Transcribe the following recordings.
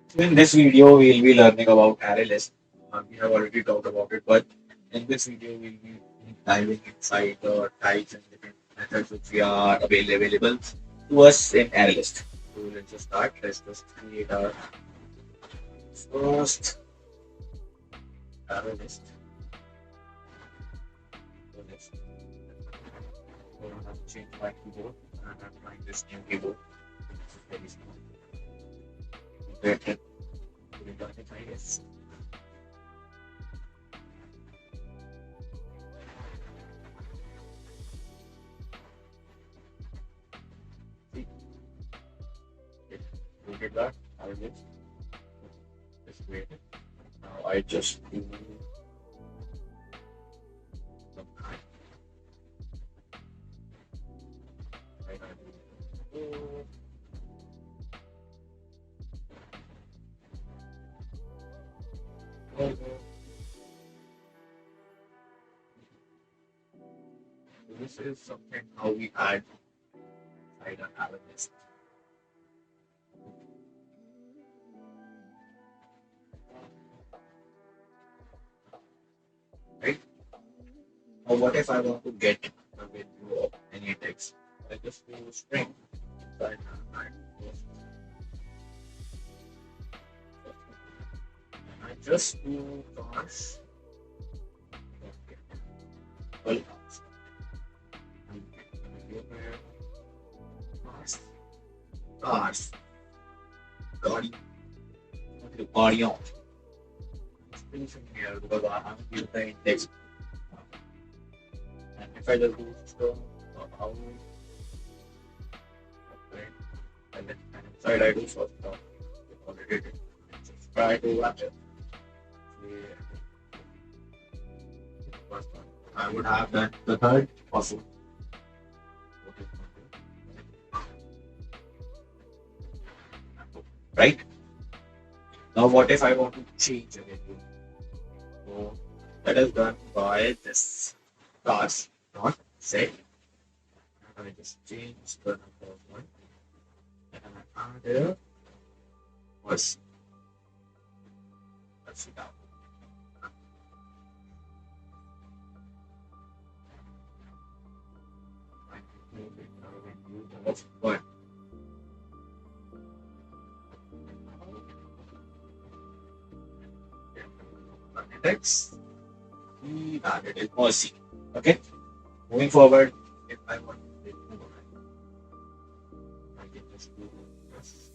So in this video, we'll be learning about ArrayList. We have already talked about it, but in this video, we'll be diving inside the types and different methods which we are available to us in ArrayList. So let's just start. Let's just create our first ArrayList. So let's I have to change my keyboard, and I'm trying this new keyboard. This is very small. Better. We got it, I guess. See, it created that. I will just create it. Now I just do some kind. Right, I do. So this is something how we add side and ArrayList. Right? Now what if I want to get the value of any text? I just do string inside and I just do cars. Well, cars, cars, Gaudi, Gaudion. Finishing here because I haven't used the index. And if I just do system, how right, and then inside I do first term. Already did. Just try to wrap it. First one. I would have done the third also. Right? Now what if I want to change a value? So that is done by this class, not set. And I just change the number of one. And I add here was that's it out. Of one. Index. We added it mercy. Okay. Moving forward, if I want to remove it, I can just do this.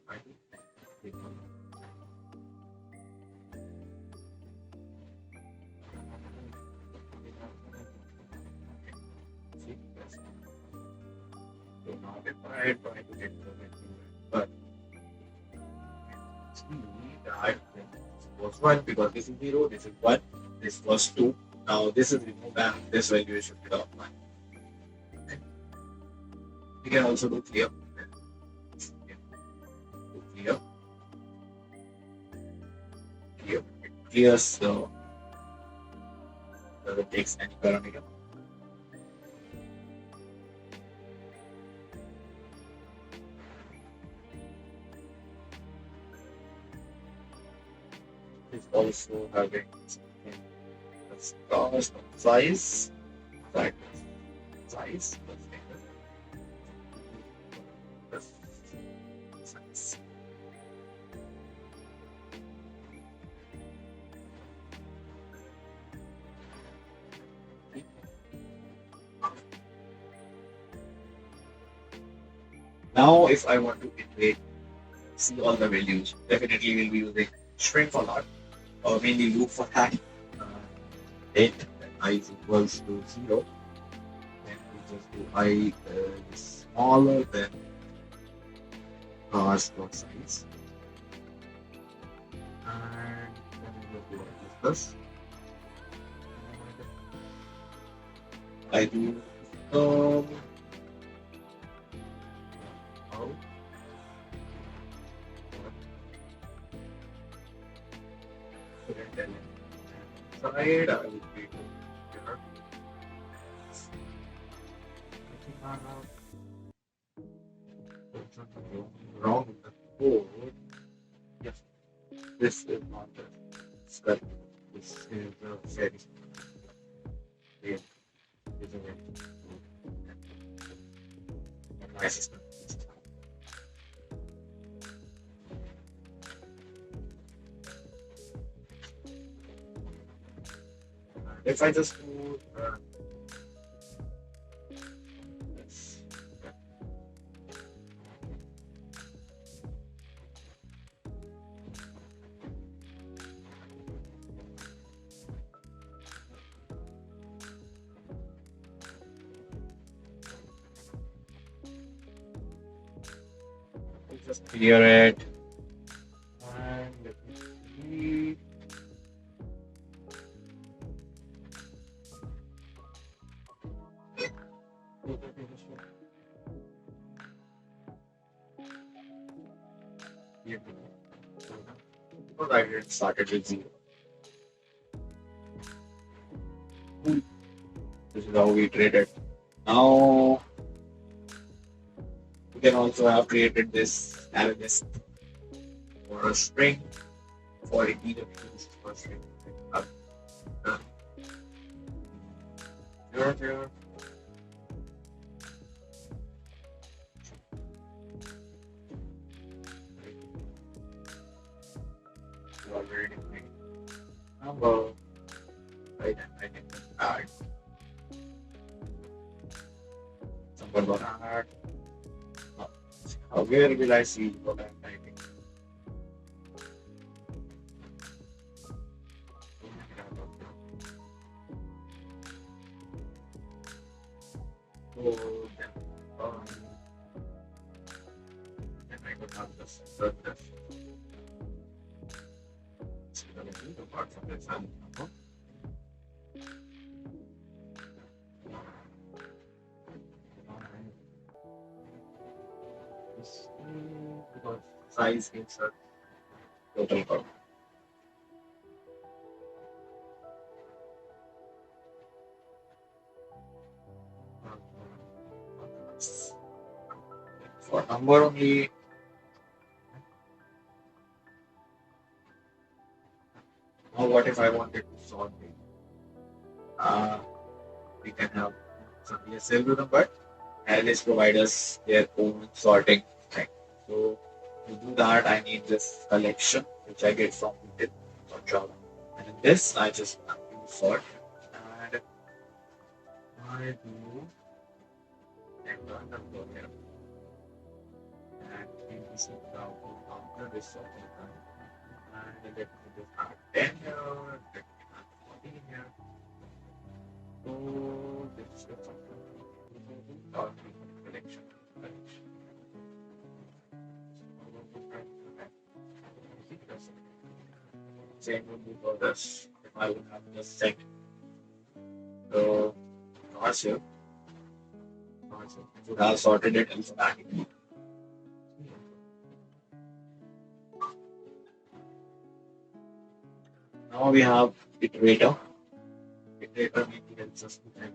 I can remove see this. So now if I try to get the value, but see that this was one because this is zero, this is one, this was two. Now this is removed and this value is shifted off one. Okay. We can also do clear. Do clear. Clear. It clears the takes any parameter. It's also having cost of size, that size, that's size. Now, if I want to iterate, see all the values, definitely we'll be using string for that, or mainly loop for that. Uh, 8 then I is equals to 0. Then we just do I is smaller than cars dot size. And then we will do this. I do how side I will be here. Wrong with the code. this is not the skull. This is the fairy. Real. Isn't it? My system. If I just do this, I'll just clear it and let me see. Because I did started with 0. This is how we traded. Now we can also have created this ArrayList for a string for integer keys for string. Here. Already made number. Right, and I can add. Somebody gonna add. Where will I see what I'm typing? So then I could have this surface. Apart from this and because size gives us total curve. For number only, now what if I wanted to sort it? We can have some ESL to them, but ArrayList provide us their own sorting thing. So to do that, I need this collection, which I get from Git or Java. And in this, I just use sort and I do enter number here. And we this is the output after this sorting time. And let me just add 10 here, let me add 14 here. So this is something collection. Same would be for this if I would have just set. So here. It would have sorted it alphabetically. Now we have iterator. Iterator maybe helps us to type